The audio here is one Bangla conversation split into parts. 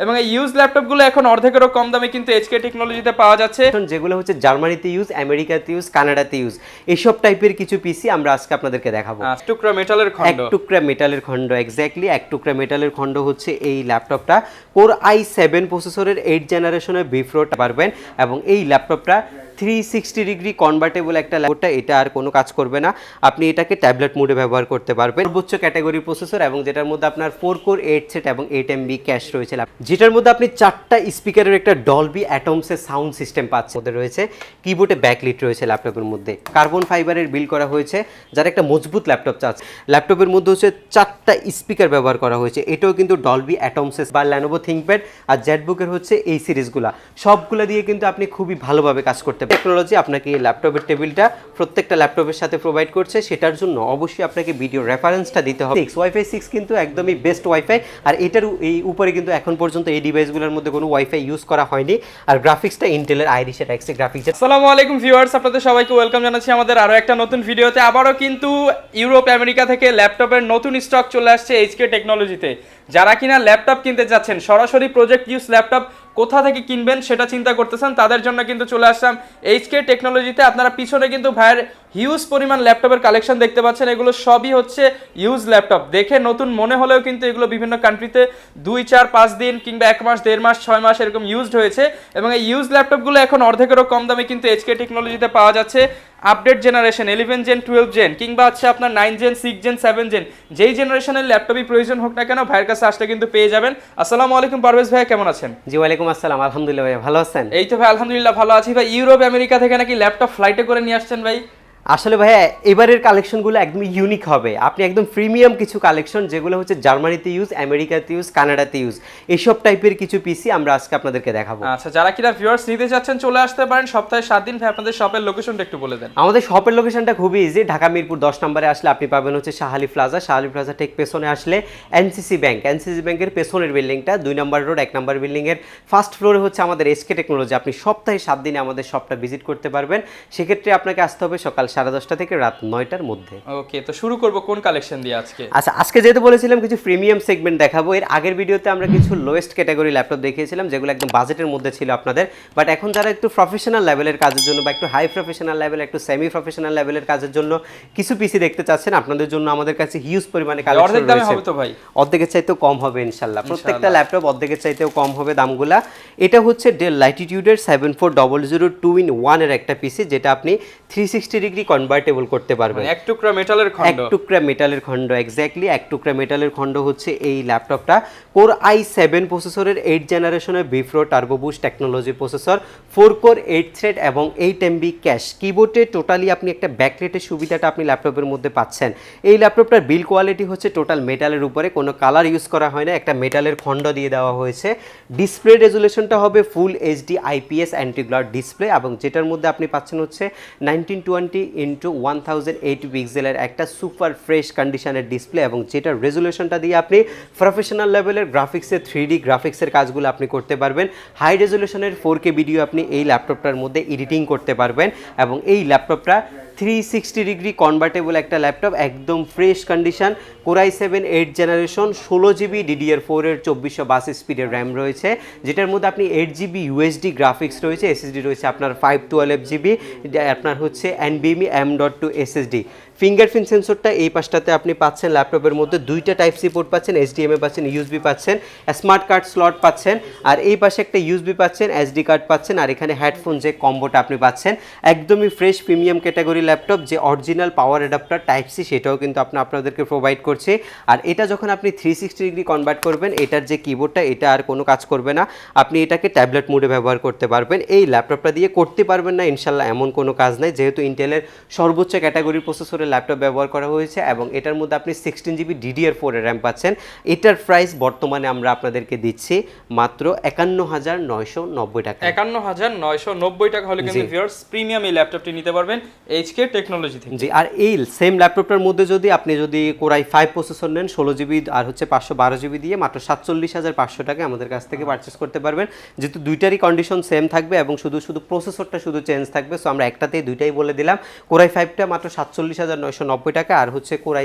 এবং এই ইউজ ল্যাপটপগুলো এখন অর্ধেকেরও কম দামে কিন্তু এইচকে টেকনোলজিতে পাওয়া যাচ্ছে। যেগুলো হচ্ছে জার্মানিতে ইউজ, আমেরিকাতে ইউজ, কানাডাতে ইউজ, এইসব টাইপের কিছু পিসি আমরা আজকে আপনাদেরকে দেখাবো। টুকরা মেটালের খণ্ড, এক টুকরা মেটালের খণ্ড, এক্স্যাক্টলি এক টুকরা মেটালের খণ্ড হচ্ছে এই ল্যাপটপটা। কোর i7 প্রসেসরের 8 জেনারেশনের বিফ্রোট পারবেন এবং এই ল্যাপটপটা 360 ডিগ্রি কনভার্টেবল একটা ল্যাপটপ, এটা আর কোনো কাজ করবে না। আপনি এটাকে ট্যাবলেট মোডে ব্যবহার করতে পারবেন। সর্বোচ্চ ক্যাটাগরি প্রসেসর এবং যেটার মধ্যে আপনার 4 কোর 8 সেট এবং 8 MB ক্যাশ রয়েছে, যেটার মধ্যে আপনি 4টা স্পিকারের একটা ডলবি অ্যাটমসের সাউন্ড সিস্টেম পাচ্ছেন। ওদের রয়েছে কিবোর্ডে ব্যাকলিট রয়েছে ল্যাপটপের মধ্যে, কার্বন ফাইবারের বিল্ড করা হয়েছে, যারা একটা মজবুত ল্যাপটপ চাচ্ছে। ল্যাপটপের মধ্যে হচ্ছে 4টা স্পিকার ব্যবহার করা হয়েছে, এটাও কিন্তু ডলবি অ্যাটমসেস বা ল্যানোভো থিঙ্কপ্যাড আর জেটবুকের হচ্ছে এই সিরিজগুলা, সবগুলা দিয়ে কিন্তু আপনি খুবই ভালোভাবে কাজ করতে পারেন। টেকনোলজি আপনাকে এই ল্যাপটপের টেবিলটা প্রত্যেকটা ল্যাপটপের সাথে প্রোভাইড করছে, সেটার জন্য অবশ্যই আপনাকে ভিডিও রেফারেন্সটা দিতে হবে। ওয়াইফাই 6 কিন্তু একদমই বেস্ট ওয়াইফাই, আর এটার এই উপরে কিন্তু এখন পর্যন্ত এই ডিভাইসগুলোর মধ্যে কোনো ওয়াইফাই ইউজ করা হয়নি। আর গ্রাফিক্সটা ইন্টেলের আইরিশের এক্স গ্রাফিক্স। আসসালামু আলাইকুম ভিউয়ার্স, আপনাদের সবাইকে ওয়েলকাম জানাচ্ছি আমাদের আরো একটা নতুন ভিডিওতে। আবারও কিন্তু ইউরোপ আমেরিকা থেকে ল্যাপটপের নতুন স্টক চলে আসছে এইচকে টেকনোলজিতে। যারা কিনা ল্যাপটপ কিনতে যাচ্ছেন, সরাসরি প্রজেক্ট ইউজ ল্যাপটপ কোথা থেকে কিনবেন সেটা চিন্তা করতেছেন, তাদের জন্য কিন্তু চলে আসলাম এইচকে টেকনোলজিতে। আপনারা পিছনে কিন্তু ভাইয়ের হিউজ পরিমাণ ল্যাপটপের কালেকশন দেখতে পাচ্ছেন, এগুলো সবই হচ্ছে ইউজ ল্যাপটপ। দেখে নতুন মনে হলেও কিন্তু এগুলো বিভিন্ন কান্ট্রিতে 2, 4, 5 দিন কিংবা 1 মাস, 1.5 মাস, 6 মাস এরকম ইউজড হয়েছে। এবং এই ইউজ ল্যাপটপগুলো এখন অর্ধেকেরও কম দামে কিন্তু এইচকে টেকনোলজিতে পাওয়া যাচ্ছে। আপডেট জেনারেশন 11 জেন, 12 জেন কিংবা হচ্ছে আপনার 9 জেন, 6 জেন, 7 জেন, যেই জেনারেশনের ল্যাপটপই প্রয়োজন হোক না কেন ভাইয়ের কাছে আসলে কিন্তু পেয়ে যাবেন। আসসালামু আলাইকুম পারভেজ ভাই, কেমন আছেন? জি ওয়ালাইকুম আসসালাম, আলহামদুলিল্লাহ ভাই, ভালো আছেন? এই তো ভাই আলহামদুলিল্লাহ ভালো আছি ভাই। ইউরোপ আমেরিকা থেকে নাকি ল্যাপটপ ফ্লাইটে করে নিয়ে আসছেন ভাই? আসলে ভাইয়া এবারের কালেকশনগুলো একদমই ইউনিক হবে। আপনি একদম প্রিমিয়াম কিছু কালেকশন, যেগুলো হচ্ছে জার্মানিতে ইউজ, আমেরিকাতে ইউজ, কানাডাতে ইউজ, এইসব টাইপের কিছু পিসি আমরা আজকে আপনাদেরকে দেখাবো। আচ্ছা, যারা কিনা ভিউয়ার্স নিতে চাচ্ছেন চলে আসতে পারেন সপ্তাহে 7 দিন। ভাই আপনাদের শপের লোকেশনটা একটু বলে দেন। আমাদের শপের লোকেশনটা খুবই ইজি। ঢাকা মিরপুর 10 নম্বরে আসলে আপনি পাবেন হচ্ছে শাহালি প্লাজা। শাহালি প্লাজা ঠিক পেছনে আসলে এনসিসি ব্যাংকের পেছনের বিল্ডিংটা, 2 নম্বর রোড 1 নম্বর বিল্ডিংয়ের ফার্স্ট ফ্লোরে হচ্ছে আমাদের এইচকে টেকনোলজি। আপনি সপ্তাহে 7 দিনে আমাদের শপটা ভিজিট করতে পারবেন। সেক্ষেত্রে আপনাকে আসতে হবে সকাল 10:30 থেকে রাত 9টার মধ্যে। ওকে, তো শুরু করব কোন কালেকশন দিয়ে আজকে? আচ্ছা, আজকে যেহেতু বলেছিলাম কিছু প্রিমিয়াম সেগমেন্ট দেখাবো, এর আগের ভিডিওতে আমরা কিছু লোয়েস্ট ক্যাটাগরি ল্যাপটপ দেখিয়েছিলাম যেগুলো একদম বাজেটের মধ্যে ছিল আপনাদের। বাট এখন যারা একটু প্রফেশনাল লেভেলের কাজের জন্য বা একটু হাই প্রফেশনাল লেভেল, একটু সেমি প্রফেশনাল লেভেলের কাজের জন্য কিছু পিসি দেখতে চাচ্ছেন, আপনাদের জন্য আমাদের কাছে হিউজ পরিমাণে কালেকশন রয়েছে। অর্ধেক দামে হবে তো ভাই? অর্ধেকের চাইতেও কম হবে ইনশাআল্লাহ। প্রত্যেকটা ল্যাপটপ অর্ধেকের চাইতেও কম হবে দামগুলা। এটা হচ্ছে ডেল ল্যাটিটিউডের 7400 2-in-1 এর একটা পিসি, যেটা আপনি 360 ডিগ্রি কনভার্টেবল করতে পারবেন। এক টুকরা মেটালের খণ্ড, এক টুকরা মেটালের খণ্ড, এক্স্যাক্টলি এক টুকরা মেটালের খণ্ড হচ্ছে এই ল্যাপটপটা। কোর i7 প্রসেসরের 8 জেনারেশনের vPro turbo boost technology processor, 4 core 8 thread এবং 8 MB ক্যাশ। কিবোর্ডে টোটালি আপনি একটা ব্যাকলাইটের সুবিধাটা আপনি ল্যাপটপের মধ্যে পাচ্ছেন। এই ল্যাপটপটার বিল্ড কোয়ালিটি হচ্ছে টোটাল মেটালের উপরে, কোনো কালার ইউজ করা হয় না, একটা মেটালের খণ্ড দিয়ে দেওয়া হয়েছে। ডিসপ্লে রেজুলেশনটা হবে ফুল এইচডি IPS অ্যান্টিগ্লার ডিসপ্লে, এবং যেটার মধ্যে আপনি পাচ্ছেন হচ্ছে 1920x1080 পিক্সেলের একটা সুপার ফ্রেশ কন্ডিশনের ডিসপ্লে, এবং যেটার রেজুলেশনটা দিয়ে আপনি প্রফেশনাল লেভেলের গ্রাফিক্সের 3D গ্রাফিক্সের কাজগুলো আপনি করতে পারবেন। হাই রেজুলেশনের 4K ভিডিও আপনি এই ল্যাপটপটার মধ্যে এডিটিং করতে পারবেন। এবং এই ল্যাপটপটা 360 ডিগ্রি কনভার্টেবল একটা ল্যাপটপ, একদম fresh condition. Core i7 8 generation, 16GB DDR4 এর 2422 স্পিডের র্যাম রয়েছে, যেটার মধ্যে আপনি 8GB USD গ্রাফিক্স রয়েছে, SSD রয়েছে আপনার 512GB, আপনার হচ্ছে NVMe M.2 SSD। ফিঙ্গারপ্রিন্ট সেন্সরটা এই পাশটাতে আপনি পাচ্ছেন ল্যাপটপের মধ্যে, 2টা টাইপ সি পোর্ট পাচ্ছেন, HDMI পাচ্ছেন, USB পাচ্ছেন, স্মার্ট কার্ড স্লট পাচ্ছেন, আর এই পাশে একটা USB পাচ্ছেন, SD কার্ড পাচ্ছেন, আর এখানে হেডফোন যে কম্বোটা আপনি পাচ্ছেন। একদমই ফ্রেশ প্রিমিয়াম ক্যাটাগরি ল্যাপটপ। যে original power adapter type C সেটাও কিন্তু আপনাদেরকে প্রোভাইড করছে। আর এটা যখন আপনি 360 ডিগ্রি কনভার্ট করবেন, এটার যে কিবোর্ডটা এটা আর কোনো কাজ করবে না, আপনি এটাকে ট্যাবলেট মোডে ব্যবহার করতে পারবেন। এই ল্যাপটপটা দিয়ে করতে পারবেন না ইনশাল্লাহ এমন কোনো কাজ নাই, যেহেতু ইন্টেলের সর্বোচ্চ ক্যাটাগরির প্রসেসরের ল্যাপটপ ব্যবহার করা হয়েছে, এবং এটার মধ্যে আপনি 16GB DDR4 এর র্যাম পাচ্ছেন। এটার প্রাইস বর্তমানে আমরা আপনাদেরকে দিচ্ছি মাত্র 51,990 টাকা। 51,990 টাকা হলে কিন্তু ভিউয়ার্স প্রিমিয়াম এই ল্যাপটপটি নিতে পারবেন এইচকে টেকনোলজি থেকে। জি, আর এই সেম ল্যাপটপটার মধ্যে আপনি যদি কোর i5 প্রসেসর নেন 16GB আর হচ্ছে 512GB দিয়ে মাত্র 47,500 টাকা আমাদের কাছ থেকে পারচেস করতে পারবেন। যেহেতু দুইটারই কন্ডিশন সেম থাকবে এবং শুধু প্রসেসরটা চেঞ্জ থাকবে, সো আমরা একটাতেই দুইটাই বলে দিলাম। কোর i5টা মাত্র 47,990 টাকা, আর হচ্ছে কোর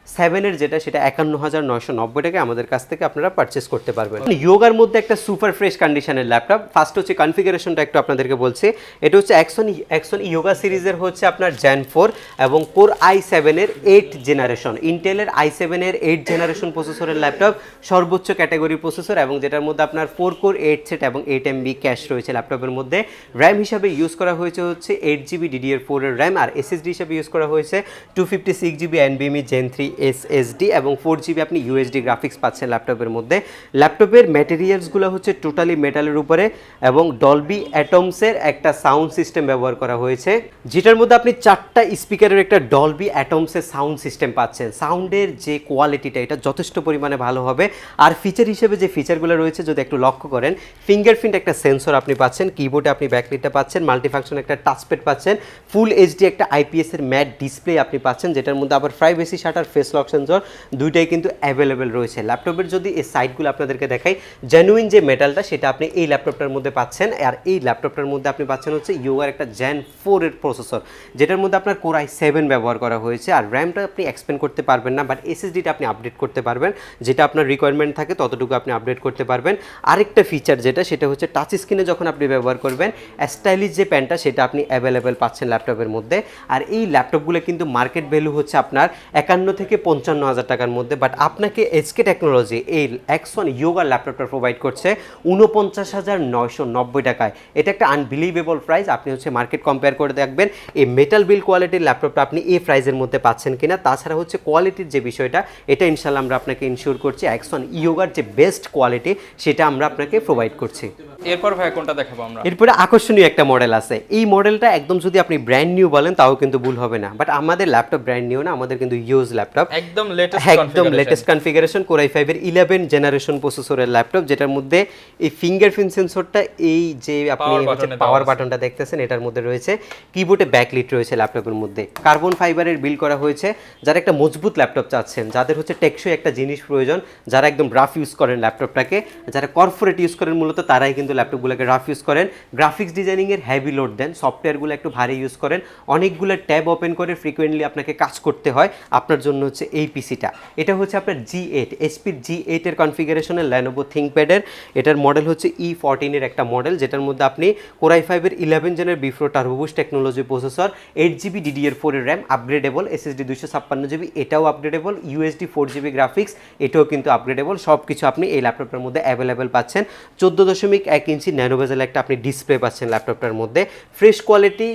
7-এর যেটা সেটা 51,990 টাকায় আমাদের কাছ থেকে আপনারা পারচেস করতে পারবেন। ইয়োগার মধ্যে একটা সুপার ফ্রেশ কন্ডিশনের ল্যাপটপ। ফার্স্ট হচ্ছে কনফিগারেশনটা একটু আপনাদেরকে বলছি। এটা হচ্ছে এক্সন ইয়োগা সিরিজের হচ্ছে আপনার Gen 4 এবং কোর i7-এর 8 জেনারেশন, ইন্টেলের i7-এর 8 জেনারেশন প্রসেসরের ল্যাপটপ, সর্বোচ্চ ক্যাটাগরি প্রসেসর এবং যেটার মধ্যে আপনার 4 কোর 8 সেট এবং 8 MB ক্যাশ রয়েছে ল্যাপটপের মধ্যে। র্যাম হিসাবে ইউজ করা হয়েছে হচ্ছে 8GB DDR4 এর র্যাম, আর SSD হিসাবে ইউজ করা হয়েছে 256GB NVMe Gen 3 SSD এবং 4GB আপনি USD গ্রাফিক্স পাচ্ছেন ল্যাপটপের মধ্যে। ল্যাপটপের ম্যাটেরিয়ালসগুলো হচ্ছে টোটালি মেটালের উপরে এবং ডলবি অ্যাটমসের একটা সাউন্ড সিস্টেম ব্যবহার করা হয়েছে, যেটার মধ্যে আপনি 4টা স্পিকারের একটা ডলবি অ্যাটমসের সাউন্ড সিস্টেম পাচ্ছেন। সাউন্ডের যে কোয়ালিটিটা এটা যথেষ্ট পরিমাণে ভালো হবে। আর ফিচার হিসেবে যে ফিচারগুলো রয়েছে যদি একটু লক্ষ্য করেন, ফিঙ্গারপ্রিন্ট একটা সেন্সর আপনি পাচ্ছেন, কিবোর্ডে আপনি ব্যাকলিটটা পাচ্ছেন, মাল্টিফাংশন একটা টাচপ্যাড পাচ্ছেন, ফুল এইচডি একটা IPS এর ম্যাট ডিসপ্লে আপনি পাচ্ছেন, যেটার মধ্যে আবার privacy shutter, face lock sensor দুইটাই কিন্তু অ্যাভেলেবেল রয়েছে। ল্যাপটপের যদি এই সাইডগুলো আপনাদেরকে দেখাই, জেনুইন যে মেটালটা সেটা আপনি এই ল্যাপটপটার মধ্যে পাচ্ছেন। আর এই ল্যাপটপটার মধ্যে আপনি পাচ্ছেন হচ্ছে ইয়োগার একটা Gen 4 এর প্রসেসর, যেটার মধ্যে আপনার কোর i7 ব্যবহার করা হয়েছে। আর র্যামটা আপনি এক্সপেন্ড করতে পারবেন না, বাট SSDটা আপনি আপডেট করতে পারবেন, যেটা আপনার রিকোয়ারমেন্ট থাকে ততটুকু আপনি আপডেট করতে পারবেন। আরেকটা ফিচার যেটা সেটা হচ্ছে টাচ স্ক্রিনে যখন আপনি ব্যবহার করবেন, স্টাইলিশ যে প্যানটা সেটা আপনি অ্যাভেলেবেল পাচ্ছেন ল্যাপটপের মধ্যে। আর এই ল্যাপটপগুলো কিন্তু মার্কেট ভ্যালু হচ্ছে আপনার 51 থেকে 55,000 টাকার মধ্যে, বাট আপনাকে SK টেকনোলজি এই X1 ইয়োগা ল্যাপটপটা প্রোভাইড করছে 49,990 টাকায়। এটা একটা আনবিলিভেবল প্রাইস। আপনি হচ্ছে মার্কেট কম্পেয়ার করে দেখবেন এই মেটাল বিল কোয়ালিটির ল্যাপটপটা আপনি এই প্রাইসের মধ্যে পাচ্ছেন কিনা। তাছাড়া হচ্ছে কোয়ালিটির যে বিষয়টা, এটা ইনশাল্লাহ আমরা আপনাকে ইনশিওর করছি X1 ইয়োগার যে বেস্ট কোয়ালিটি সেটা আমরা আপনাকে প্রোভাইড করছি। এরপর ভাই কোনটা দেখাবো আমরা? এরপরে আকর্ষণীয় একটা মডেল আছে। এই মডেলটা একদম যদি আপনি ব্র্যান্ড নিউ বলেন তাও কিন্তু ভুল হবে না, বাট আমাদের ল্যাপটপ ব্র্যান্ড নিউ না, আমাদের কিন্তু ইউজ ল্যাপটপ, একদম লেটেস্ট কনফিগারেশন কোর i5 এর 11 জেনারেশন প্রসেসরের ল্যাপটপ, যেটার মধ্যে এই ফিঙ্গারপ্রিন্ট সেন্সরটা, এই যে আপনি হচ্ছে পাওয়ার বাটনটা দেখতেছেন এটার মধ্যে রয়েছে, কিবোর্ডে ব্যাকলিট রয়েছে ল্যাপটপের মধ্যে, কার্বন ফাইবারের বিল্ড করা হয়েছে। যারা একটা মজবুত ল্যাপটপ চাচ্ছেন, যাদের হচ্ছে টেকসই একটা জিনিস প্রয়োজন, যারা একদম রাফ ইউজ করেন ল্যাপটপটাকে, যারা কর্পোরেট ইউজ করেন মূলত তারাই কিন্তু ল্যাপটপগুলোকে রাফ ইউজ করেন, গ্রাফিক্স ডিজাইনিংয়ের হেভি লোড দেন, সফটওয়্যারগুলো একটু ভারী ইউজ করেন, অনেকগুলো ট্যাব ওপেন করে ফ্রিকোয়েন্টলি আপনাকে কাজ করতে হয়, আপনার জন্য হচ্ছে এই পিসিটা। এটা হচ্ছে আপনার G8 এসপির G8 এর কনফিগারেশনের Lenovo ThinkPad-এর, এটার মডেল হচ্ছে E14 এর একটা মডেল, যেটার মধ্যে আপনি কোর i5 এর 11 জেনের vPro turbo boost technology processor, 8GB DDR4 এর র্যাম আপগ্রেডেবল, SSD 256GB এটাও আপগ্রেডেবল, USD 4GB গ্রাফিক্স এটাও কিন্তু আপগ্রেডেবল, সব কিছু আপনি এই ল্যাপটপটার মধ্যে অ্যাভেলেবেল পাচ্ছেন। 14.1 ইঞ্চি ন্যানো বেজেল একটা আপনি ডিসপ্লে পাচ্ছেন ল্যাপটপটার মধ্যে। ফ্রেশ কোয়ালিটি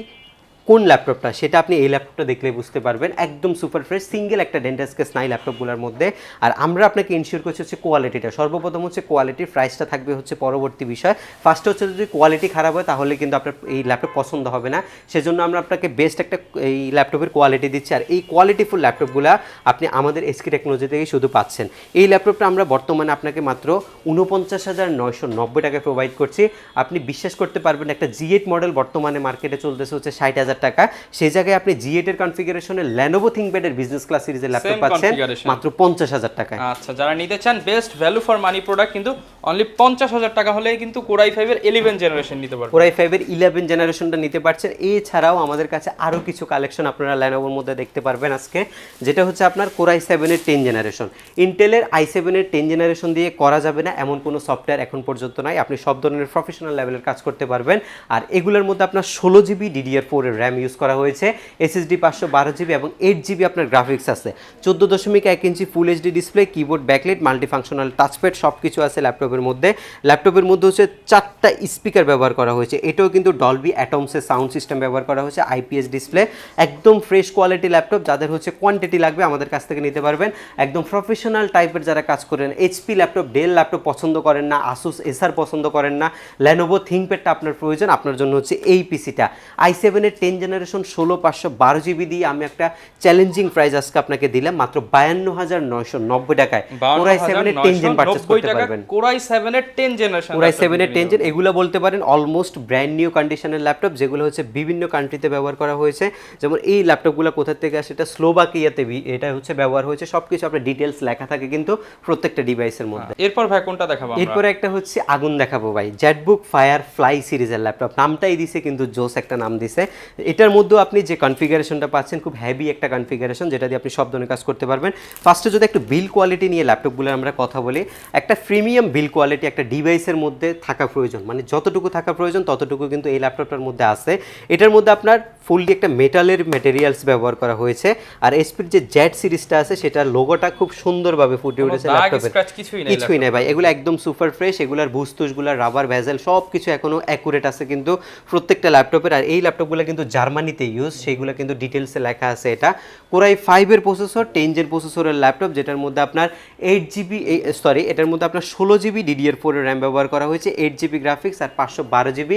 কোন ল্যাপটপটা সেটা আপনি এই ল্যাপটপটা দেখলে বুঝতে পারবেন, একদম সুপার ফ্রেশ, সিঙ্গেল একটা ডেন্টাল স্কেচ নাই ল্যাপটপগুলোর মধ্যে। আর আমরা আপনাকে ইনশিওর করছি হচ্ছে কোয়ালিটিটা। সর্বপ্রথম হচ্ছে কোয়ালিটির প্রাইসটা থাকবে হচ্ছে পরবর্তী বিষয়। ফার্স্ট হচ্ছে যদি কোয়ালিটি খারাপ হয় তাহলে কিন্তু আপনার এই ল্যাপটপ পছন্দ হবে না, সেজন্য আমরা আপনাকে বেস্ট একটা এই ল্যাপটপের কোয়ালিটি দিচ্ছি। আর এই কোয়ালিটিফুল ল্যাপটপগুলো আপনি আমাদের SK টেকনোলজি থেকেই শুধু পাচ্ছেন। এই ল্যাপটপটা আমরা বর্তমানে আপনাকে মাত্র 49,990 টাকায় প্রোভাইড করছি। আপনি বিশ্বাস করতে পারবেন একটা G8 মডেল বর্তমানে মার্কেটে চলতেছে হচ্ছে 60,000 টাকা, সেই জায়গায় আপনি G8 এর কনফিগারেশনের Lenovo ThinkPad এর বিজনেস ক্লাস সিরিজের ল্যাপটপ পাচ্ছেন মাত্র 50,000 টাকায়। আচ্ছা, যারা নিতে চান best value for money product কিন্তু অনলি 50,000 টাকা হলেই কিন্তু কোর i5 এর 11 জেনারেশন নিতে পারবেন। কোর i5 এর 11 জেনারেশনটা নিতে পারছেন। এছাড়াও আমাদের কাছে আরো কিছু কালেকশন আপনারা Lenovoর মধ্যে দেখতে পারবেন আজকে, যেটা হচ্ছে আপনার কোর i7 এর 10 জেনারেশন। ইন্টেলের i7 এর 10 জেনারেশন দিয়ে করা যাবে না এমন কোনো সফটওয়্যার এখন পর্যন্ত নাই, আপনি সব ধরনের প্রফেশনাল লেভেলের কাজ করতে পারবেন। আর এগুলোর মধ্যে আপনার 16GB DDR4 এর র্যাম ইউজ করা হয়েছে, SSD 512GB এবং 8GB আপনার গ্রাফিক্স আছে, 14.1 inch full HD display, keyboard backlight, multifunctional touchpad সব কিছু আছে ল্যাপটপের মধ্যে। ল্যাপটপের মধ্যে হচ্ছে 4টা স্পিকার ব্যবহার করা হয়েছে, এটাও কিন্তু ডলবি অ্যাটমসের সাউন্ড সিস্টেম ব্যবহার করা হয়েছে, IPS ডিসপ্লে, একদম ফ্রেশ কোয়ালিটি ল্যাপটপ। যাদের হচ্ছে কোয়ান্টিটি লাগবে আমাদের কাছ থেকে নিতে পারবেন। একদম প্রফেশনাল টাইপের যারা কাজ করেন, HP ল্যাপটপ, ডেল ল্যাপটপ পছন্দ করেন না, আসুস এসার পছন্দ করেন না, Lenovo ThinkPadটা আপনার প্রয়োজন, আপনার জন্য হচ্ছে এই পিসিটা। i7 এর 10 জেনারেশন 16/512GB দিয়ে আমি একটা চ্যালেঞ্জিং প্রাইস আজকে আপনাকে দিলাম মাত্র 52,990 টাকায়। কোর i7 এর 10 জেন পারচেজ করতে পারবেন। কোর i7 এর 10 জেনারেশন, কোর i7 এর 10 জেন এগুলো বলতে পারেন অলমোস্ট ব্র্যান্ড নিউ কন্ডিশনের ল্যাপটপ, যেগুলো হচ্ছে বিভিন্ন কান্ট্রিতে ব্যবহার করা হয়েছে। যেমন এই ল্যাপটপগুলো কোথা থেকে আসে, এটা স্লোভাকিয়াতে এটা হচ্ছে ব্যবহার হয়েছে, সবকিছু আপনার ডিটেইলস লেখা থাকে কিন্তু প্রত্যেকটা ডিভাইসের মধ্যে। এরপর ভাই কোনটা দেখাবো আমরা? এরপর একটা হচ্ছে আগুন দেখাবো ভাই, জেটবুক ফায়ার ফ্লাই সিরিজের ল্যাপটপ। নামটাই দিছে কিন্তু জোস একটা নাম দিছে, এটার মধ্যেও আপনি যে কনফিগারেশনটা পাচ্ছেন খুব হেভি একটা কনফিগারেশন, যেটা দিয়ে আপনি সব ধরনের কাজ করতে পারবেন। ফার্স্টে যদি একটু বিল কোয়ালিটি নিয়ে ল্যাপটপগুলোর আমরা কথা বলি, একটা প্রিমিয়াম বিল কোয়ালিটি একটা ডিভাইসের মধ্যে থাকা প্রয়োজন, মানে যতটুকু থাকা প্রয়োজন ততটুকু কিন্তু এই ল্যাপটপটার মধ্যে আছে। এটার মধ্যে আপনার ফুললি একটা মেটালের ম্যাটেরিয়ালস ব্যবহার করা হয়েছে, আর এসপির যে জেড সিরিজটা আছে সেটার লোগোটা খুব সুন্দরভাবে ফুটে উঠেছে ল্যাপটপে। কিছুই নেই ভাই, এগুলো একদম সুপার ফ্রেশ, এগুলার বুস্তুসগুলার রাবার ভেজেল সব কিছু এখনো অ্যাকুরেট আছে কিন্তু প্রত্যেকটা ল্যাপটপের। আর এই ল্যাপটপগুলো কিন্তু জার্মানিতে ইউজ, সেইগুলো কিন্তু ডিটেলসে লেখা আছে। এটা কোরাই 5 প্রসেসর, 10 জেন প্রসেসরের ল্যাপটপ, যেটার মধ্যে আপনার 8GB এটার মধ্যে আপনার 16GB DDR4 এর র্যাম ব্যবহার করা হয়েছে, 8GB গ্রাফিক্স আর 512GB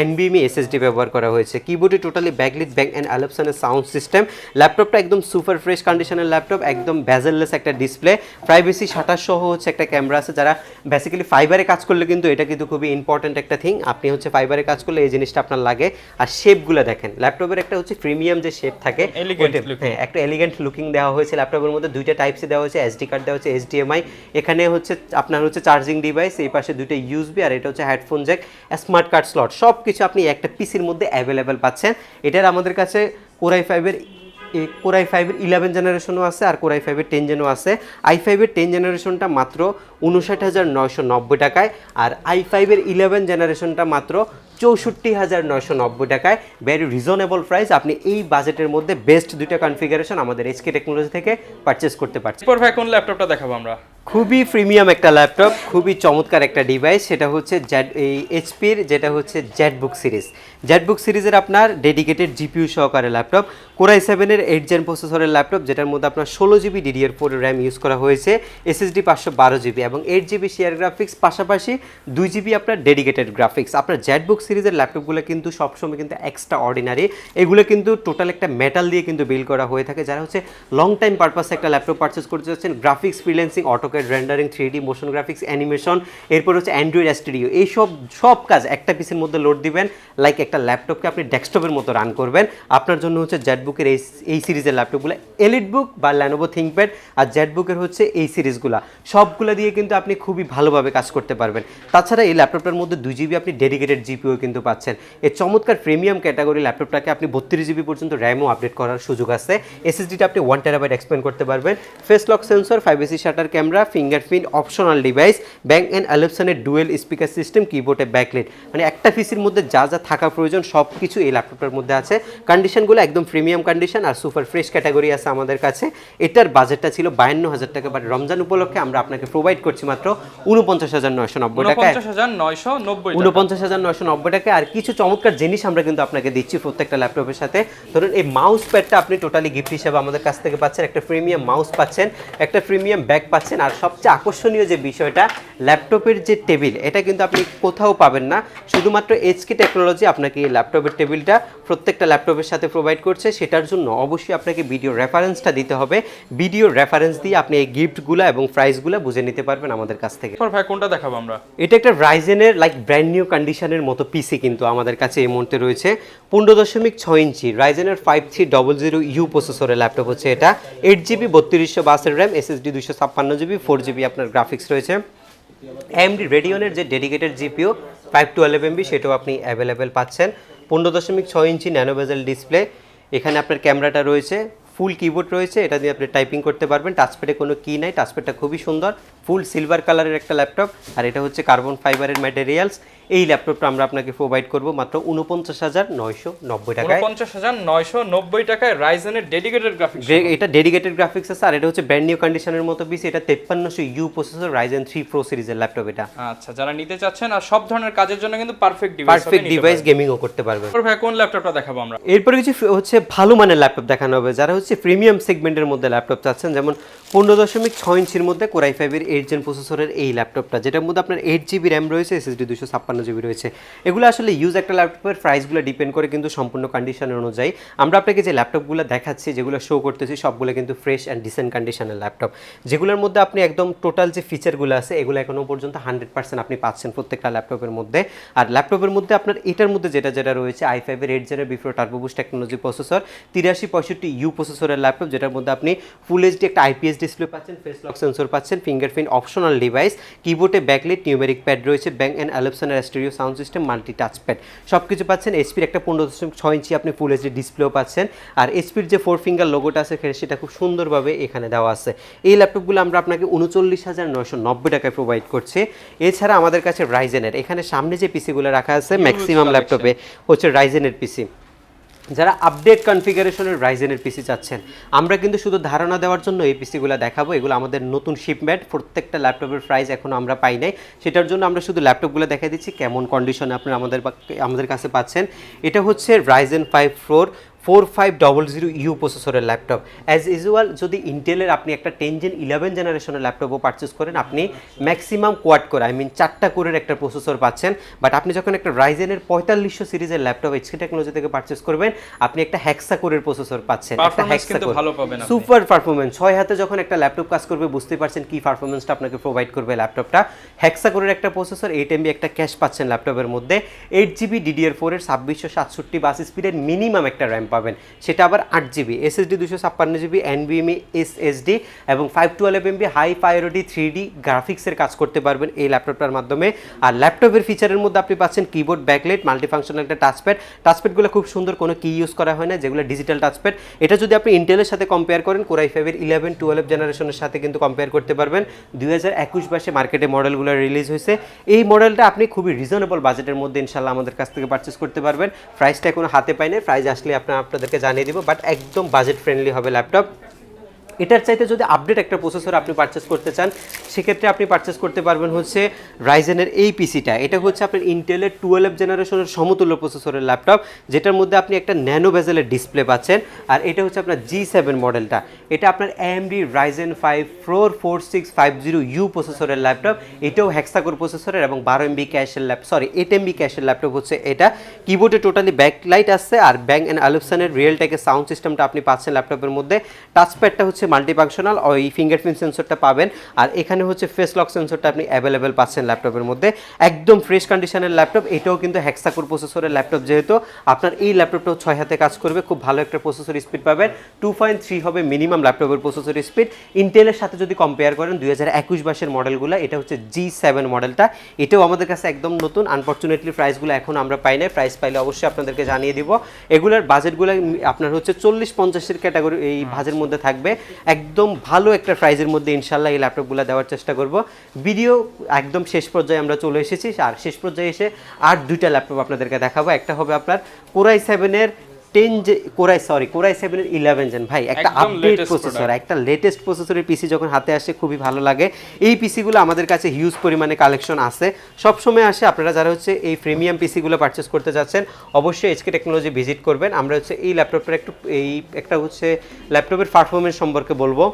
NVMe SSD ব্যবহার করা হয়েছে। কিবোর্ডে টোটালি ব্যাকলিট ব্যাং অ্যান্ড অ্যালপসনের সাউন্ড সিস্টেম। ল্যাপটপটা একদম সুপার ফ্রেশ কন্ডিশনের ল্যাপটপ, একদম বেজেললেস একটা ডিসপ্লে, প্রাইভেসি শাটার সহ হচ্ছে একটা ক্যামেরা আছে। যারা বেসিক্যালি ফাইবারে কাজ করলে কিন্তু এটা কিন্তু খুবই ইম্পর্টেন্ট একটা থিং, আপনি হচ্ছে ফাইবারে কাজ করলে এই জিনিসটা আপনার লাগে। আর শেপগুলো দেখেন, ল্যাপটপের একটা হচ্ছে প্রিমিয়াম যে শেপ থাকে, হ্যাঁ একটা এলিগেন্ট লুকিং দেওয়া হয়েছে। ল্যাপটপের মধ্যে দুইটা টাইপসে দেওয়া হয়েছে, এসডি কার্ড দেওয়া হচ্ছে, HDMI, এখানে হচ্ছে আপনার হচ্ছে চার্জিং ডিভাইস, এই পাশে দুইটা ইউএসবি, আর এটা হচ্ছে headphone Jack, smart card slot, সব কিছু আপনি একটা পিসির মধ্যে অ্যাভেলেবেল পাচ্ছেন। এটার আমাদের কাছে কোরাই 5-এর 11 জেনারেশনও আছে আর কোরাই 5-এর 10 জেনও আছে। i5-এর 10 জেনারেশনটা মাত্র 59,990 টাকায়, আর i5-এর 11 জেনারেশনটা মাত্র 64,990 টাকায়। ভেরি রিজনেবল প্রাইস, আপনি এই বাজেটের মধ্যে বেস্ট দুইটা কনফিগারেশন আমাদের এইচকে টেকনোলজি থেকে পারচেস করতে পারছেন। এরপর ভাই কোন ল্যাপটপটা দেখাবো আমরা? খুবই প্রিমিয়াম একটা ল্যাপটপ, খুবই চমৎকার একটা ডিভাইস, সেটা হচ্ছে এই এইচপির যেটা হচ্ছে জেটবুক সিরিজ। জেটবুক সিরিজের আপনার ডেডিকেটেড জিপিইউ সহকারে ল্যাপটপ, কোরাই 7-এর 8 জেন প্রসেসরের ল্যাপটপ, যেটার মধ্যে আপনার 16GB DDR4 র্যাম ইউজ করা হয়েছে, SSD 512GB এবং 8GB শেয়ার গ্রাফিক্স, পাশাপাশি 2GB আপনার ডেডিকেটেড গ্রাফিক্স। আপনার জেটবুক সিরিজের ল্যাপটপগুলো কিন্তু সবসময় কিন্তু এক্সট্রা অর্ডিনারি, এগুলো কিন্তু টোটাল একটা মেটাল দিয়ে কিন্তু বিল্ড করা হয়ে থাকে। যারা হচ্ছে লং টাইম পারপাসে একটা ল্যাপটপ পারচেস করতে যাচ্ছেন, graphics freelancing, AutoCAD rendering, 3D motion graphics, animation, এরপর হচ্ছে অ্যান্ড্রয়েড স্টুডিও, এই সব কাজ একটা পিসের মধ্যে লোড দিবেন, লাইক একটা ল্যাপটপকে আপনি ডেস্কটপের মতো রান করবেন। আপনার জন্য হচ্ছে জেটবুকের এই সিরিজের ল্যাপটপগুলো, এলিটবুক বা ল্যানোভো থিঙ্কপ্যাড আর জেটবুকের হচ্ছে এই সিরিজগুলো, সবগুলো দিয়ে কিন্তু আপনি খুবই ভালোভাবে কাজ করতে পারবেন। তাছাড়া এই ল্যাপটপটার মধ্যে 2GB আপনি ডেডিকেটেড জিপিও কিন্তু পাচ্ছেন। এই চমৎকার প্রিমিয়াম ক্যাটাগরি ল্যাপটপটাকে আপনি 32GB পর্যন্ত র্যামও আপডেট করার সুযোগ আছে। এসএসডিটা আপনি 1TB এক্সপ্যান্ড করতে পারবেন। Face lock sensor, 5AC shutter camera, fingerprint optional device, Bang and অ্যালপসনের ডুয়েল স্পিকার সিস্টেম, কিবোর্ডে ব্যাকলাইট, মানে একটা পিসির মধ্যে যা যা থাকা প্রয়োজন সব কিছু এই ল্যাপটপটার মধ্যে আছে। কন্ডিশনগুলো একদম প্রিমিয়াম কন্ডিশন আর সুপার ফ্রেশ ক্যাটাগরি আছে আমাদের কাছে। এটার বাজেটটা ছিল 52,000 টাকা, বাট রমজান উপলক্ষে আমরা আপনাকে প্রোভাইড করছি মাত্র 49,990 টাকায়। 49,990 টাকা। আর কিছু চমৎকার জিনিস আমরা কিন্তু আপনাকে দিচ্ছি প্রত্যেকটা ল্যাপটপের সাথে। ধরুন এই মাউস প্যাডটা আপনি টোটালি গিফট হিসেবে আমাদের কাছ থেকে পাচ্ছেন, একটা প্রিমিয়াম মাউস পাচ্ছেন, একটা প্রিমিয়াম ব্যাগ পাচ্ছেন, আর সবচেয়ে আকর্ষণীয় যে বিষয়টা, ল্যাপটপের যে টেবিল, এটা কিন্তু আপনি কোথাও পাবেন না, শুধুমাত্র এইচকে টেকনোলজি আপনাকে এই ল্যাপটপের টেবিলটা প্রত্যেকটা ল্যাপটপের সাথে প্রোভাইড করছে। সেটার জন্য অবশ্যই আপনাকে ভিডিও রেফারেন্সটা দিতে হবে, ভিডিও রেফারেন্স দিয়ে আপনি এই গিফটগুলো এবং প্রাইসগুলো বুঝে নিতে পারবেন আমাদের কাছ থেকে। ভাই কোনটা দেখাবো আমরা? এটা একটা রাইজেনের লাইক ব্র্যান্ড নিউ কন্ডিশনের মতো পিসি কিন্তু আমাদের কাছে এই মুহূর্তে রয়েছে। 15.6 ইঞ্চি রাইজেনের 5300U প্রসেসরের ল্যাপটপ হচ্ছে এটা। 8GB 3252 RAM, SSD 256GB, 4GB আপনার গ্রাফিক্স রয়েছে। AMD রেডিয়নের যে ডেডিকেটেড জিপিও 512MB সেটাও আপনি অ্যাভেলেবেল পাচ্ছেন। 15.6 ইঞ্চি ন্যানো বেজেল ডিসপ্লে, এখানে আপনার ক্যামেরাটা রয়েছে, ফুল কিবোর্ড রয়েছে, এটা দিয়ে আপনি টাইপিং করতে পারবেন। টাচপ্যাডে কোনো কি নাই, টাচপ্যাডটা খুবই সুন্দর, ফুল সিলভার কালারের একটা ল্যাপটপ, আর এটা হচ্ছে কার্বন ফাইবারের ম্যাটেরিয়ালস। এই ল্যাপটপটা আমরা আপনাকে প্রোভাইড করব মাত্র 49,990 টাকায়। 49,990 টাকায় রাইজেনের ডেডিকেটেড গ্রাফিক্স, এটা ডেডিকেটেড গ্রাফিক্স আছে, আর এটা হচ্ছে ব্র্যান্ড নিউ কন্ডিশনের মতো পিসি। এটা 5300U প্রসেসর, রাইজেন 3 প্রো সিরিজের ল্যাপটপ এটা। আচ্ছা, যারা নিতে চাচ্ছেন আর সব ধরনের কাজের জন্য কিন্তু পারফেক্ট ডিভাইস, গেমিংও করতে পারবেন। ভাই কোন ল্যাপটপটা দেখাবো আমরা? এরপরে কিছু হচ্ছে ভালো মানের ল্যাপটপ দেখানো হবে, যারা হচ্ছে প্রিমিয়াম সেগমেন্টের মধ্যে ল্যাপটপ চাচ্ছেন, যেমন 15.6 ইঞ্চির মধ্যে কোরাই 5-এর 8 জেন প্রসেসরের এই ল্যাপটপটা, যেটার মধ্যে আপনার 8GB র্যাম রয়েছে, SSD 256GB রয়েছে। এগুলো আসলে ইউজ একটা ল্যাপটপের প্রাইসগুলো ডিপেন্ড করে কিন্তু সম্পূর্ণ কন্ডিশনের অনুযায়ী। আমরা আপনাকে যে ল্যাপটপগুলো দেখাচ্ছি, যেগুলো শো করতেছি, সবগুলো কিন্তু ফ্রেশ অ্যান্ড ডিসেন্ট কন্ডিশনের ল্যাপটপ, যেগুলোর মধ্যে আপনি একদম টোটাল যে ফিচারগুলো আছে এগুলো এখনও পর্যন্ত 100% আপনি পাচ্ছেন প্রত্যেকটা ল্যাপটপের মধ্যে। আর ল্যাপটপের মধ্যে আপনার এটার মধ্যে যেটা রয়েছে, i5-এর 8 জেনের vPro turbo boost technology processor, 8365U প্রসেসরের ল্যাপটপ, যেটার মধ্যে আপনি ফুল এইচডি একটা IPS ডিসপ্লে পাচ্ছেন, ফেস লক সেন্সর পাচ্ছেন, ফিঙ্গারপ্রিন্ট ফিঙ্গারপ্রিন্ট অপশনাল ডিভাইস, কিবোর্ডে ব্যাকলাইট, নিউমেরিক প্যাড রয়েছে, ব্যাং অ্যান্ড অ্যালপসনের stereo sound system, multi touch pad সব কিছু পাচ্ছেন। এইচপির একটা 15.6 ইঞ্চি আপনি ফুল এইচডি ডিসপ্লেও পাচ্ছেন। আর এইচপির যে 4 ফিঙ্গার লোগোটা আছে সেটা খুব সুন্দরভাবে এখানে দেওয়া আছে। এই ল্যাপটপগুলো আমরা আপনাকে 39,990 টাকায় প্রোভাইড করছি। এছাড়া আমাদের কাছে রাইজেনের এখানে সামনে যে পিসিগুলো রাখা আছে ম্যাক্সিমাম ল্যাপটপে হচ্ছে রাইজেনের পিসি। যারা আপডেট কনফিগারেশনের রাইজেনের পিসি চাচ্ছেন, আমরা কিন্তু শুধু ধারণা দেওয়ার জন্য এই পিসিগুলো দেখাবো। এগুলো আমাদের নতুন শিপমেন্ট, প্রত্যেকটা ল্যাপটপের প্রাইস এখনও আমরা পাই নাই, সেটার জন্য আমরা শুধু ল্যাপটপগুলো দেখাই দিচ্ছি কেমন কন্ডিশনে আপনারা আমাদের কাছে পাচ্ছেন। এটা হচ্ছে রাইজেন 5 4500U প্রসেসরের ল্যাপটপ। অ্যাজ ইউজুয়াল যদি ইন্টেলের আপনি একটা 10 Gen 11 জেনারেশনের ল্যাপটপও পারচেস করেন, আপনি ম্যাক্সিমাম কোয়াড কোর চারটা কোরের একটা প্রসেসর পাচ্ছেন। বাট আপনি যখন একটা রাইজেনের 4500 সিরিজের ল্যাপটপ এইচকে টেকনোলজি থেকে পারচেস করবেন, আপনি একটা হেক্সা কোরের প্রসেসর পাচ্ছেন। একটা হেক্সা কোর সুপার পারফরমেন্স, 6 হাতে যখন একটা ল্যাপটপ কাজ করবে বুঝতে পারছেন কি পারফরমেন্সটা আপনাকে প্রোভাইড করবে ল্যাপটপটা। হেক্সা কোরের একটা প্রসেসর, 8 MB একটা ক্যাশ পাচ্ছেন ল্যাপটপের মধ্যে, 8GB DDR4 এর 2667 বাস স্পিডের মিনিমাম একটা র্যাম পাবেন, সেটা আবার 8GB SSD 256GB NVMe SSD এবং 512 MB হাই প্রায়োরিটি 3D গ্রাফিক্সের কাজ করতে পারবেন এই ল্যাপটপটার মাধ্যমে। আর ল্যাপটপের ফিচারের মধ্যে আপনি পাচ্ছেন কিবোর্ড ব্যাকলাইট, মাল্টিফাংশনাল একটা টাচপ্যাডগুলো খুব সুন্দর, কোনো কি ইউজ করা হয় না, যেগুলো ডিজিটাল টাচপ্যাড। এটা যদি আপনি ইন্টেলের সাথে কম্পেয়ার করেন, কোর i5 এর 11 12 জেনারেশনের সাথে কিন্তু কম্পেয়ার করতে পারবেন। 2021 মার্কেটে মডেলগুলো রিলিজ হয়েছে। এই মডেলটা আপনি খুবই রিজনেবল বাজেটের মধ্যে ইনশাল্লাহ আমাদের কাছ থেকে পারচেস করতে পারবেন। প্রাইসটা এখনো হাতে পাই নাই, প্রাইস আসলে আপনাদেরকে জানিয়ে দিব, বাট একদম বাজেট ফ্রেন্ডলি হবে ল্যাপটপ। এটার চাইতে যদি আপডেট একটা প্রসেসর আপনি পারচেস করতে চান, সেক্ষেত্রে আপনি পারচেস করতে পারবেন হচ্ছে রাইজেনের এই পিসিটা। এটা হচ্ছে আপনার ইন্টেলের 12 জেনারেশনের সমতুল্য প্রসেসরের ল্যাপটপ, যেটার মধ্যে আপনি একটা ন্যানো বেজেলের ডিসপ্লে পাচ্ছেন। আর এটা হচ্ছে আপনার G7 মডেলটা। এটা আপনার AMD Ryzen 5 4650U প্রসেসরের ল্যাপটপ। এটাও হেক্সাকোর প্রসেসরের এবং 12 MB ক্যাশের 8 MB ক্যাশের ল্যাপটপ হচ্ছে এটা। কিবোর্ডে টোটালি ব্যাকলাইট আসছে আর ব্যাং অ্যান্ড অ্যালপসনের রিয়েল টেকের সাউন্ড সিস্টেমটা আপনি পাচ্ছেন ল্যাপটপের মধ্যে। টাচপ্যাডটা হচ্ছে মাল্টিফাংশনাল, ওই ফিঙ্গারপ্রিন্ট সেন্সরটা পাবেন। আর এখানে হচ্ছে ফেস লক সেন্সরটা আপনি অ্যাভেলেবেল পাচ্ছেন ল্যাপটপের মধ্যে। একদম ফ্রেশ কন্ডিশনের ল্যাপটপ। এটাও কিন্তু হেক্সাকোর প্রসেসরের ল্যাপটপ, যেহেতু আপনার এই ল্যাপটপটাও 6 হাতে কাজ করবে, খুব ভালো একটা প্রসেসর স্পিড পাবেন। 2.3 হবে মিনিমাম ল্যাপটপের প্রসেসর স্পিড। ইন্টেলের সাথে যদি কম্পেয়ার করেন 2021 মডেলগুলো, এটা হচ্ছে G7 মডেলটা। এটাও আমাদের কাছে একদম নতুন। আনফর্চুনেটলি প্রাইসগুলো এখন আমরা পাই না, প্রাইস পাইলে অবশ্যই আপনাদেরকে জানিয়ে দিব। এগুলোর বাজেটগুলো আপনার হচ্ছে 40-50 ক্যাটাগরি এই ভাজের মধ্যে থাকবে। একদম ভালো একটা প্রাইজের মধ্যে ইনশাল্লাহ এই ল্যাপটপগুলো দেওয়ার চেষ্টা করব। ভিডিও একদম শেষ পর্যায়ে আমরা চলে এসেছি, আর শেষ পর্যায়ে এসে আর দুইটা ল্যাপটপ আপনাদেরকে দেখাবো। একটা হবে আপনার কোর i7 এর 11 জেন। ভাই একটা আপডেট প্রসেসর, একটা লেটেস্ট প্রসেসরের পিসি যখন হাতে আসে খুবই ভালো লাগে। এই পিসিগুলো আমাদের কাছে হিউজ পরিমাণে কালেকশন আছে, সবসময় আসে। আপনারা যারা হচ্ছে এই প্রিমিয়াম পিসিগুলো পারচেস করতে যাচ্ছেন, অবশ্যই এইচকে টেকনোলজি ভিজিট করবেন। আমরা হচ্ছে এই ল্যাপটপটার একটা হচ্ছে ল্যাপটপের পারফরমেন্স সম্পর্কে বলবো।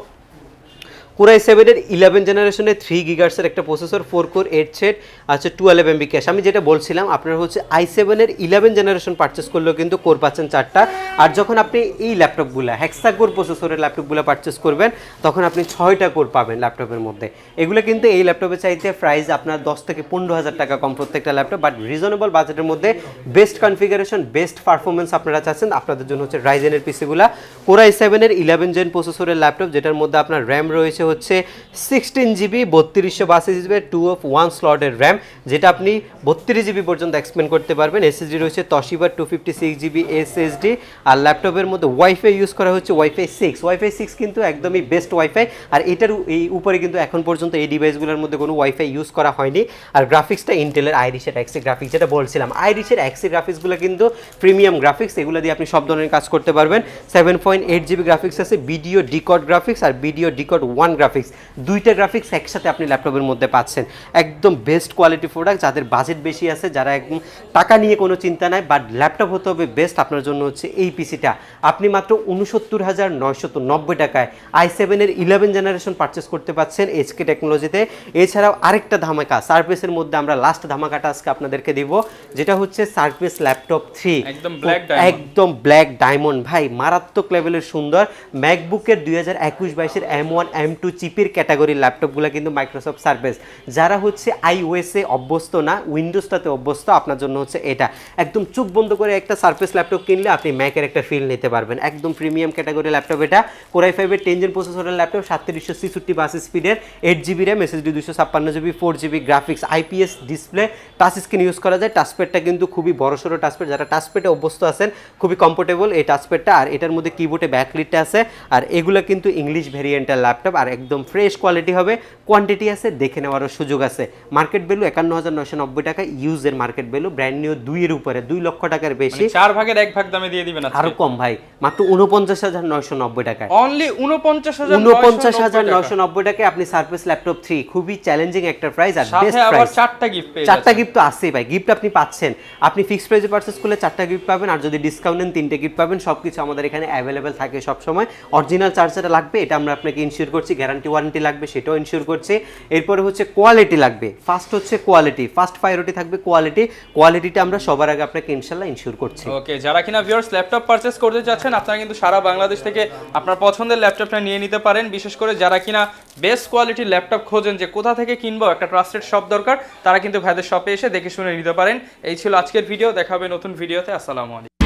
কোর i7 এর 11 জেনারেশনের 3 GHz এর একটা প্রসেসর, 4 কোর 8 থ্রেড আছে, 12 MB ক্যাশ। আমি যেটা বলছিলাম, আপনারা হচ্ছে i7 এর 11 জেনারেশন পারচেস করলেও কিন্তু কোর পাচ্ছেন 4টা। আর যখন আপনি এই ল্যাপটপগুলো হেক্সাকোর প্রসেসরের ল্যাপটপগুলো পারচেস করবেন, তখন আপনি 6টা কোর পাবেন ল্যাপটপের মধ্যে। এগুলো কিন্তু এই ল্যাপটপের চাইতে প্রাইস আপনার 10 থেকে 15,000 টাকা কম প্রত্যেকটা ল্যাপটপ, বাট রিজনেবল বাজেটের মধ্যে বেস্ট কনফিগারেশন, বেস্ট পারফরমেন্স আপনারা চাচ্ছেন, আপনাদের জন্য হচ্ছে রাইজেনের পিসিগুলো। কোর i7 এর 11 জেন প্রসেসরের ল্যাপটপ, যেটার মধ্যে আপনার র্যাম রয়েছে হচ্ছে 16GB 3252 2 স্লটের র্যাম, যেটা আপনি 32GB পর্যন্ত এক্সপেন্ড করতে পারবেন। SSD রয়েছে Toshiba 256GB SSD। আর ল্যাপটপের মধ্যে ওয়াইফাই ইউজ করা হচ্ছে ওয়াইফাই 6 কিন্তু একদমই বেস্ট ওয়াইফাই। আর এটার এই উপরে কিন্তু এখন পর্যন্ত এই ডিভাইসগুলোর মধ্যে কোনো ওয়াইফাই ইউজ করা হয়নি। আর গ্রাফিক্সটা ইন্টেলের আইরিশের এক্সি গ্রাফিক্স, যেটা বলছিলাম, আইরিশের এক্সি গ্রাফিক্সগুলো কিন্তু প্রিমিয়াম গ্রাফিক্স, এগুলো দিয়ে আপনি সব ধরনের কাজ করতে পারবেন। 7.8GB গ্রাফিক্স আছে, ভিডিও ডিকোড গ্রাফিক্স আর ভিডিও ডিকোড 1 গ্রাফিক্স, দুইটা গ্রাফিক্স একসাথে আপনি ল্যাপটপের মধ্যে পাচ্ছেন। একদম বেস্ট কোয়ালিটি প্রোডাক্ট। যাদের বাজেট বেশি আছে, যারা একদম টাকা নিয়ে কোনো চিন্তা নাই, বাট ল্যাপটপ হতে হবে বেস্ট, আপনার জন্য হচ্ছে এই পিসিটা। আপনি মাত্র 69,990 টাকায় i7 এর 11 জেনারেশন পারচেস করতে পাচ্ছেন এইচকে টেকনোলজিতে। এছাড়াও আরেকটা ধামাকা সারফেসের মধ্যে আমরা লাস্ট ধামাকাটা আজকে আপনাদেরকে দিব, যেটা হচ্ছে সারফেস ল্যাপটপ 3, একদম ব্ল্যাক ডায়মন্ড। ভাই মারাত্মক লেভেলের সুন্দর। ম্যাকবুকের 2021-22 M1 M2 একটু চিপের ক্যাটাগরির ল্যাপটপগুলো কিন্তু মাইক্রোসফট সার্ফেস। যারা হচ্ছে আইওএসে অভ্যস্ত না, উইন্ডোজটাতে অভ্যস্ত, আপনার জন্য হচ্ছে এটা একদম চোখ বন্ধ করে একটা সার্ফেস ল্যাপটপ কিনলে আপনি ম্যাকের একটা ফিল নিতে পারবেন। একদম প্রিমিয়াম ক্যাটাগরি ল্যাপটপ এটা। কোরাই 5-এর 10 জেন প্রসেসরের ল্যাপটপ, 3766 বাস স্পিডের, 8GB RAM, SSD 256GB, 4GB graphics, IPS display, touch screen use করা যায়। টাচপ্যাডটা কিন্তু খুবই বড়সড় টাচপ্যাড, যারা টাচপ্যাডে অভ্যস্ত আছেন খুবই কমফোর্টেবল এই টাচপ্যাডটা। আর এটার মধ্যে কিবোর্ডে ব্যাকলিটটা আছে। আর এগুলো কিন্তু ইংলিশ ভেরিয়েন্টের ল্যাপটপ, আর একদম ফ্রেশ কোয়ালিটি হবে, কোয়ান্টিটি আছে, দেখে নেওয়ারও সুযোগ আছে। মার্কেট ভ্যালু 51,990 টাকা, ইউজের মার্কেট ভ্যালু, ব্র্যান্ড নিউ 2 এর উপরে, 2 লক্ষ টাকার বেশি, 4 ভাগের 1 ভাগ দামে দিয়ে দিবেন আরো কম ভাই, মাত্র 49,990 টাকায়। অনলি 49,990 টাকায় আপনি সারফেস ল্যাপটপ 3, খুবই চ্যালেঞ্জিং একটা প্রাইস। আর সাথে বেস্ট আবার প্রাইস, 4টা গিফট পেয়ে 4টা গিফট তো আছেই ভাই। গিফট আপনি পাচ্ছেন, আপনি ফিক্সড প্রাইসে পারচেজ করলে 4টা গিফট পাবেন, আর যদি ডিসকাউন্ট নেন 3টে গিফট পাবেন। সবকিছু আমাদের এখানে অ্যাভেলেবেল থাকে সব সময়। অরিজিনাল চার্জার লাগবে, এটা আমরা আপনাকে ইনশিওর করছি, গ্যারান্টি ওয়ারেন্টি লাগবে সেটাও ইনশিওর করছি। এরপরে হচ্ছে কোয়ালিটি লাগবে, ফার্স্ট হচ্ছে কোয়ালিটি, ফার্স্ট প্রায়োরিটি থাকবে কোয়ালিটি। কোয়ালিটিটা আমরা সবার আগে আপনাকে ইনশাআল্লাহ ইনশিওর করছি। ওকে, যারা কিনা ভিউয়ার্স ল্যাপটপ পারচেজ করতে যাচ্ছেন, আপনারা কিন্তু সারা বাংলাদেশ থেকে আপনার পছন্দের ল্যাপটপটা নিয়ে নিতে পারেন। বিশেষ করে যারা কিনা বেস্ট কোয়ালিটির ল্যাপটপ খোঁজেন, যে কোথা থেকে কিনবো, একটা ট্রাস্টেড শপ দরকার, তারা কিন্তু ভাইদের শপে এসে দেখে শুনে নিতে পারেন। এই ছিল আজকের ভিডিও, দেখা হবে নতুন ভিডিওতে। আসসালামু আলাইকুম।